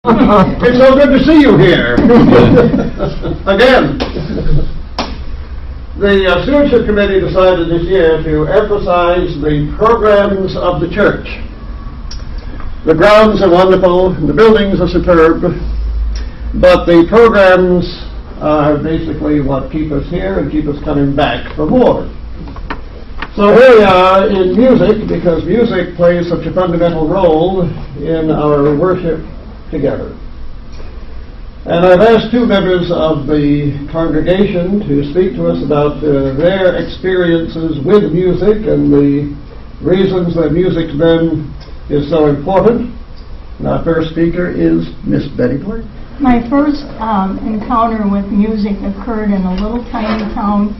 It's so good to see you here. Again, the Stewardship Committee decided this year to emphasize the programs of the church. The grounds are wonderful, the buildings are superb, but the programs are basically what keep us here and keep us coming back for more. So here we are in music, because music plays such a fundamental role in our worship together. And I've asked two members of the congregation to speak to us about their experiences with music and the reasons that music to them is so important. And our first speaker is Miss Betty Blake. My first encounter with music occurred in a little tiny town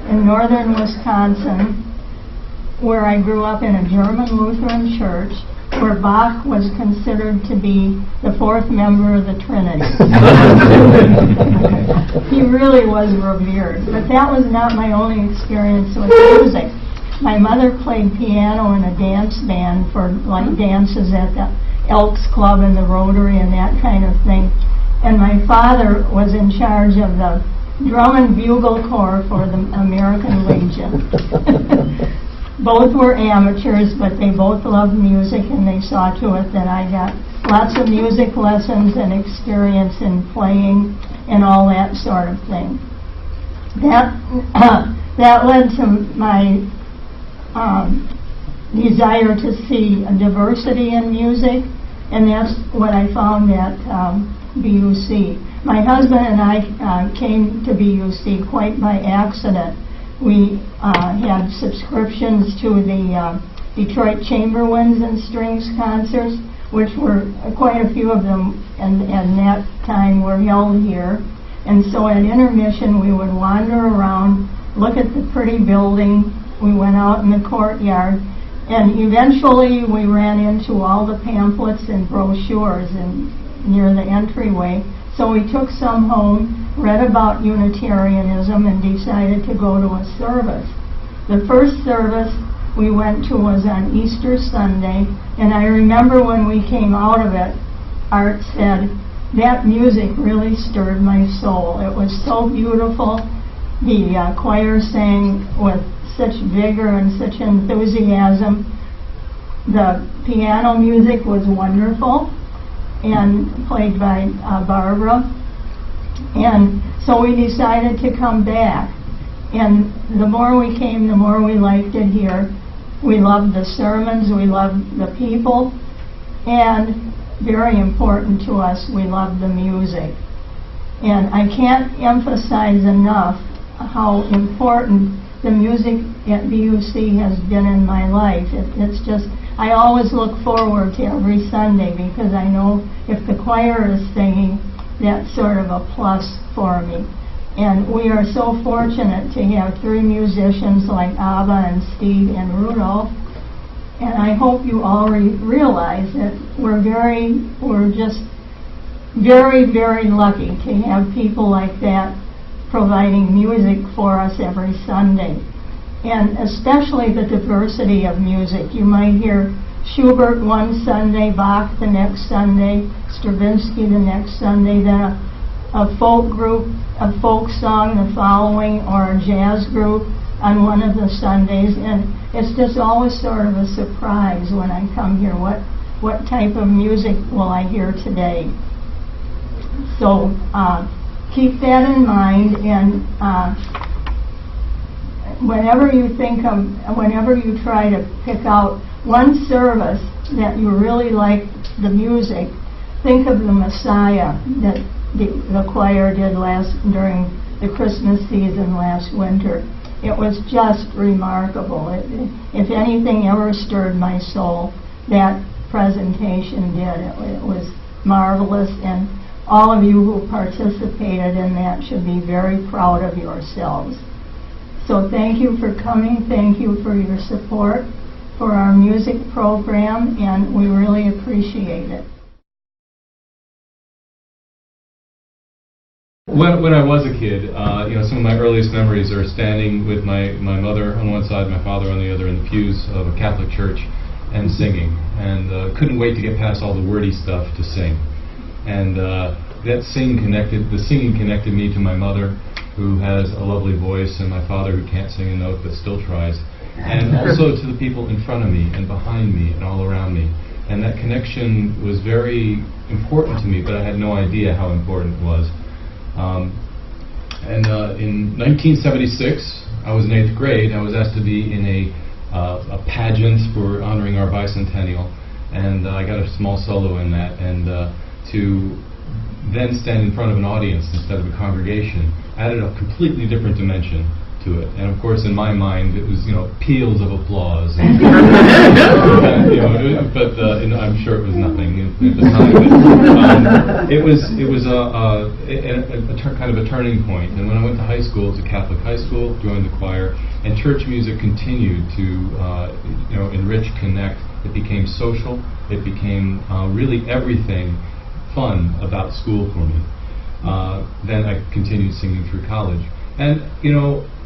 in northern Wisconsin, where I grew up in a German Lutheran church, where Bach was considered to be the fourth member of the Trinity. He really was revered. But that was not my only experience with music. My mother played piano in a dance band for like dances at the Elks Club and the Rotary and that kind of thing. And my father was in charge of the drum and bugle corps for the American Legion. Both were amateurs, but they both loved music, and they saw to it that I got lots of music lessons and experience in playing and all that sort of thing. That led to my desire to see a diversity in music, and that's what I found at BUC. My husband and I came to BUC quite by accident. We had subscriptions to the Detroit Chamber Winds and Strings concerts, which were quite a few of them, and that time were held here. And so at intermission we would wander around, look at the pretty building. We went out in the courtyard, and eventually we ran into all the pamphlets and brochures near the entryway. So we took some home, read about Unitarianism, and decided to go to a service. The first service we went to was on Easter Sunday, and I remember when we came out of it, Art said, that music really stirred my soul. It was so beautiful. The choir sang with such vigor and such enthusiasm. The piano music was wonderful and played by Barbara. And so we decided to come back. And the more we came, the more we liked it here. We loved the sermons, we loved the people, and very important to us, we loved the music. And I can't emphasize enough how important the music at BUC has been in my life. It's just, I always look forward to every Sunday, because I know if the choir is singing, that's sort of a plus for me. And we are so fortunate to have three musicians like Abba and Steve and Rudolph. And I hope you all realize that we're just very, very lucky to have people like that providing music for us every Sunday. And especially the diversity of music. You might hear Schubert one Sunday, Bach the next Sunday, Stravinsky the next Sunday, then a folk group, a folk song the following, or a jazz group on one of the Sundays. And it's just always sort of a surprise when I come here. What type of music will I hear today? So keep that in mind, and whenever you try to pick out one service that you really like the music, think of the Messiah that the choir did during the Christmas season last winter. It was just remarkable. If anything ever stirred my soul, that presentation did. It was marvelous, and all of you who participated in that should be very proud of yourselves. So thank you for coming. Thank you for your support for our music program, and we really appreciate it. When I was a kid, some of my earliest memories are standing with my mother on one side, my father on the other, in the pews of a Catholic church and singing, and couldn't wait to get past all the wordy stuff to sing. And the singing connected me to my mother, who has a lovely voice, and my father, who can't sing a note but still tries, and also to the people in front of me and behind me and all around me. And that connection was very important to me, but I had no idea how important it was. In 1976, I was in 8th grade. I was asked to be in a pageant for honoring our bicentennial, and I got a small solo in that. And to then stand in front of an audience instead of a congregation added a completely different dimension to it. And of course, in my mind, it was, peals of applause. And, and I'm sure it was nothing at the time. But, it was kind of a turning point. And when I went to high school, it was a Catholic high school, joined the choir, and church music continued to enrich, connect. It became social. It became really everything fun about school for me. Then I continued singing through college. And,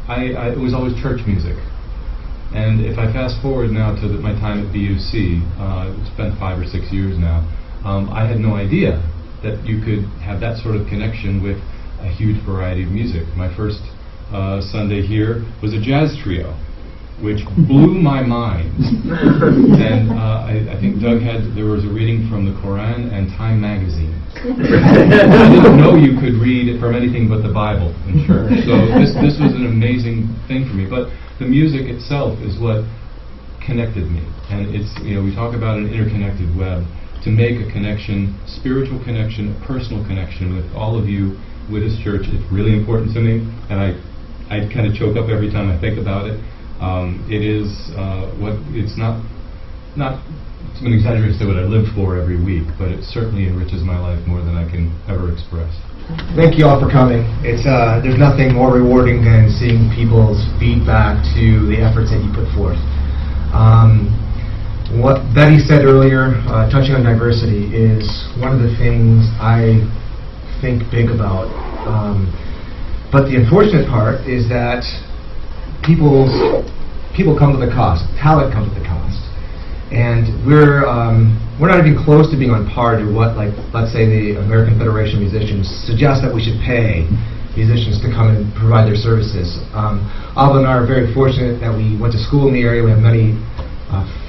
it was always church music. And if I fast forward now to my time at BUC, it's been 5 or 6 years now, I had no idea that you could have that sort of connection with a huge variety of music. My first Sunday here was a jazz trio, which blew my mind. And I think there was a reading from the Quran and Time magazine. I didn't know you could read from anything but the Bible in church. So this was an amazing thing for me. But the music itself is what connected me. And it's, we talk about an interconnected web. To make a connection, spiritual connection, a personal connection with all of you with this church, it's really important to me. And I kind of choke up every time I think about it. It is it's not it's an exaggeration to say what I live for every week, but it certainly enriches my life more than I can ever express. Thank you all for coming. It's there's nothing more rewarding than seeing people's feedback to the efforts that you put forth. What Betty said earlier, touching on diversity, is one of the things I think big about. But the unfortunate part is that people come with a cost. Talent comes with a cost. And we're not even close to being on par to what, let's say, the American Federation of Musicians suggests that we should pay musicians to come and provide their services. Alva and I are very fortunate that we went to school in the area. We have many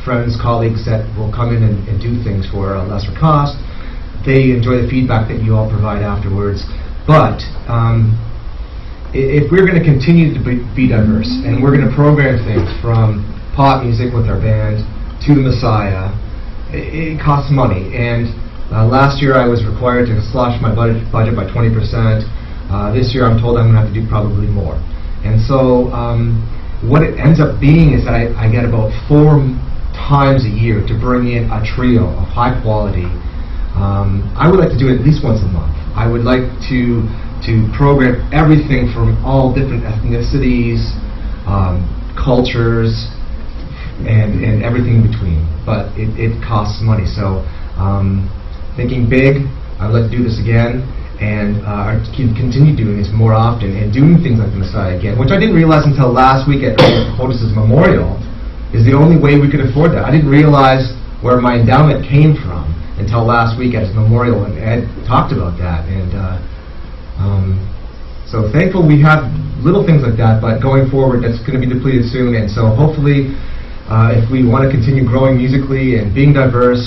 friends, colleagues that will come in and do things for a lesser cost. They enjoy the feedback that you all provide afterwards. But if we're going to continue to be diverse, and we're going to program things from pop music with our band to the Messiah, it costs money. And last year I was required to slash my budget by 20%. This year I'm told I'm going to have to do probably more. And so what it ends up being is that I get about 4 times a year to bring in a trio of high quality. I would like to do it at least once a month. I would like to program everything from all different ethnicities, cultures, and everything in between. But it costs money. So thinking big, I'd like to do this again, and continue doing this more often, and doing things like the Messiah again, which I didn't realize until last week at Otis's memorial, is the only way we could afford that. I didn't realize where my endowment came from until last week at his memorial, and Ed talked about that. And so thankful we have little things like that, but going forward, that's going to be depleted soon. And so hopefully, if we want to continue growing musically and being diverse,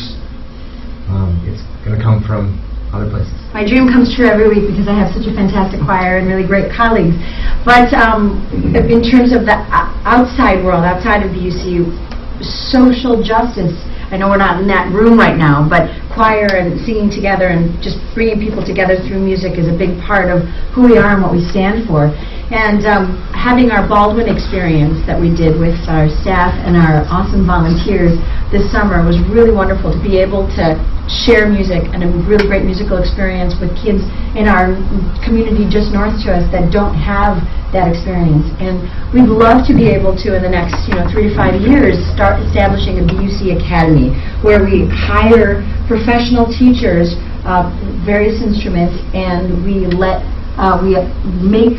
it's going to come from other places. My dream comes true every week because I have such a fantastic choir and really great colleagues. But in terms of the outside world, outside of BUC, social justice, I know we're not in that room right now, but choir and singing together and just bringing people together through music is a big part of who we are and what we stand for. And having our Baldwin experience that we did with our staff and our awesome volunteers this summer was really wonderful to be able to share music and a really great musical experience with kids in our community just north to us that don't have that experience. And we'd love to be able to, in the next 3 to 5 years, start establishing a BUC Academy where we hire professional teachers, various instruments, and we make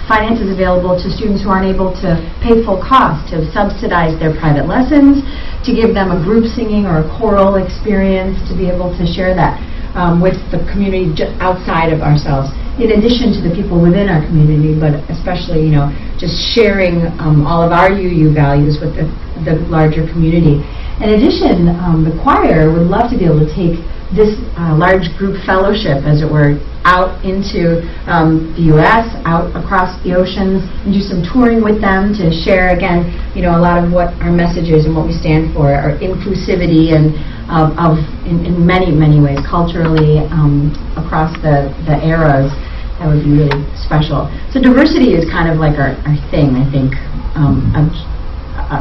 finances available to students who aren't able to pay full cost, to subsidize their private lessons, to give them a group singing or a choral experience, to be able to share that. with the community outside of ourselves, in addition to the people within our community, but especially, just sharing all of our UU values with the larger community. In addition, the choir would love to be able to take this large group fellowship, as it were, out into the U.S., out across the oceans, and do some touring with them to share, again, a lot of what our message is and what we stand for, our inclusivity and in many, many ways, culturally, across the eras. That would be really special. So diversity is kind of like our thing, I think,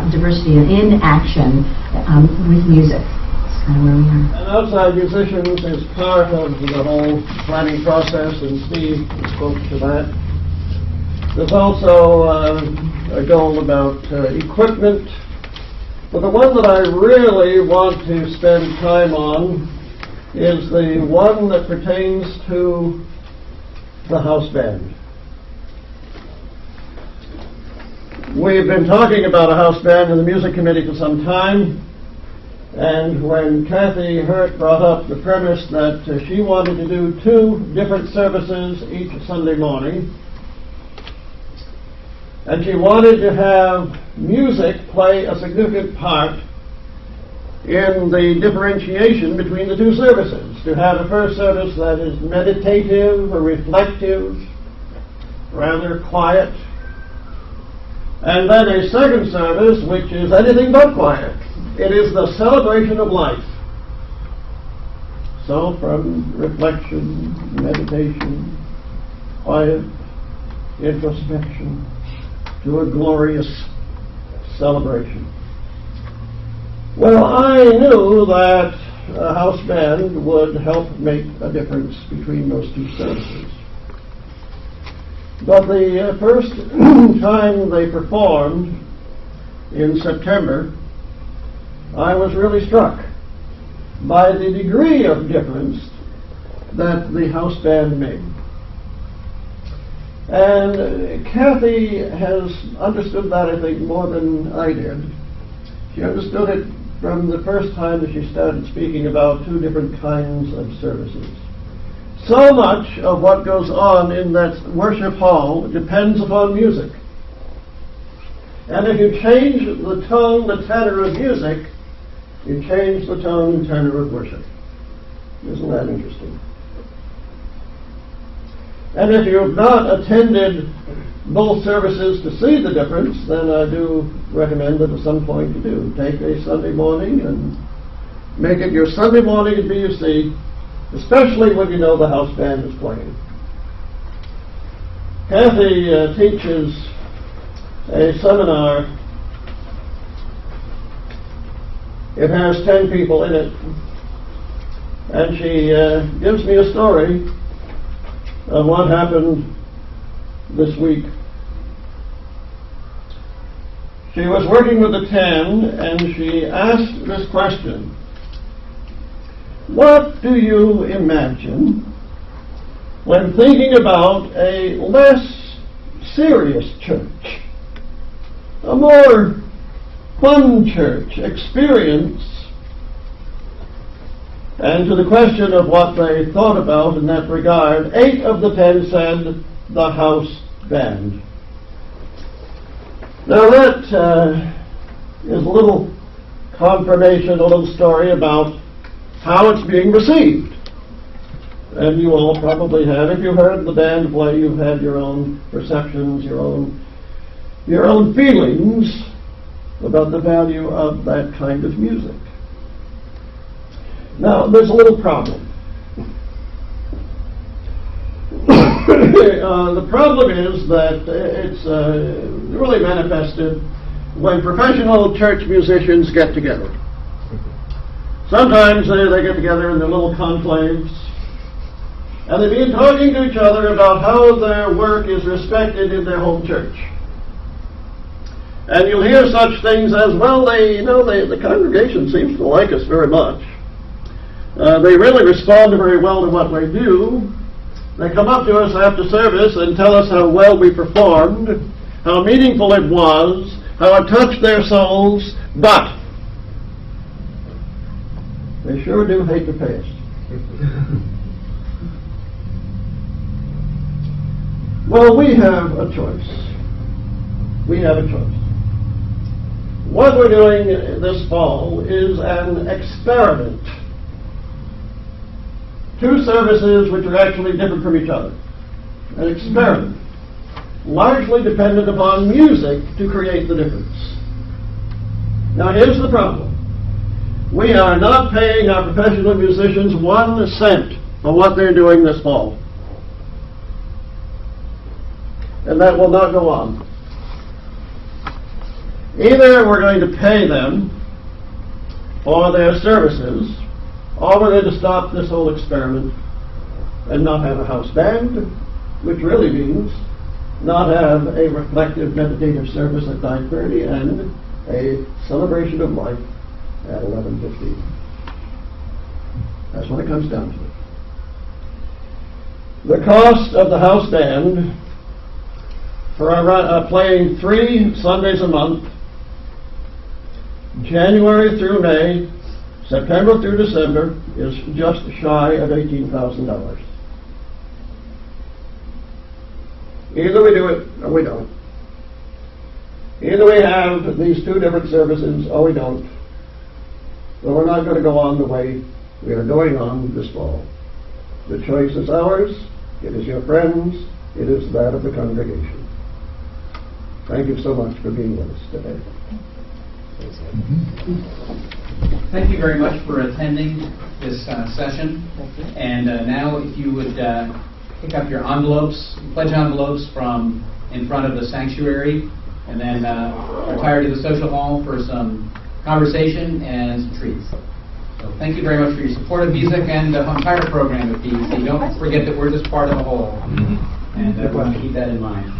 diversity in action with music. That's kind of where we are. And outside musicians is part of the whole planning process, and Steve spoke to that. There's also a goal about equipment, but the one that I really want to spend time on is the one that pertains to the house band. We've been talking about a house band in the music committee for some time, and when Kathy Hurt brought up the premise that she wanted to do 2 different services each Sunday morning, and she wanted to have music play a significant part in the differentiation between the 2 services, to have a first service that is meditative or reflective, rather quiet, and then a second service which is anything but quiet. It is the celebration of life. So from reflection, meditation, quiet, introspection, to a glorious celebration. Well, I knew that a house band would help make a difference between those 2 services. But the first time they performed in September, I was really struck by the degree of difference that the house band made. And Kathy has understood that, I think, more than I did. She understood it from the first time that she started speaking about 2 different kinds of services. So much of what goes on in that worship hall depends upon music. And if you change the tone, the tenor of music, you change the tone and tenor of worship. Isn't that interesting? And if you've not attended both services to see the difference, then I do recommend that at some point you do. Take a Sunday morning and make it your Sunday morning at BUC, especially when you know the house band is playing. Kathy teaches a seminar. It has 10 people in it, and she gives me a story of what happened this week. She was working with the 10, and she asked this question: what do you imagine when thinking about a less serious church, a more fun church experience? And to the question of what they thought about in that regard, 8 of the 10 said the house band. Now that is a little confirmation, a little story about how it's being received. And you all probably have, if you heard the band play, you've had your own perceptions, your own feelings about the value of that kind of music. Now, there's a little problem. The problem is that it's really manifested when professional church musicians get together. Sometimes they get together in their little conclaves, and they begin talking to each other about how their work is respected in their home church. And you'll hear such things as, well, the congregation seems to like us very much. They really respond very well to what we do. They come up to us after service and tell us how well we performed, how meaningful it was, how it touched their souls, but they sure do hate to pay us. Well, we have a choice. We have a choice. What we're doing this fall is an experiment. Two services which are actually different from each other. An experiment. Largely dependent upon music to create the difference. Now here's the problem. We are not paying our professional musicians 1 cent for what they're doing this fall. And that will not go on. Either we're going to pay them for their services, or we're going to stop this whole experiment and not have a house band, which really means not have a reflective meditative service at 9:30 and a celebration of life at 11:15. That's what it comes down to. The cost of the house band for our playing 3 Sundays a month, January through May, September through December, is just shy of $18,000. Either we do it or we don't. Either we have these 2 different services or we don't. But we're not going to go on the way we are going on this fall. The choice is ours. It is your friends. It is that of the congregation. Thank you so much for being with us today. Thank you very much for attending this session. And now if you would pick up your envelopes, pledge envelopes from in front of the sanctuary, and then retire to the social hall for some conversation and some treats. So thank you very much for your support of music and the entire program at BUC. Don't forget that we're just part of the whole, and we want to keep that in mind.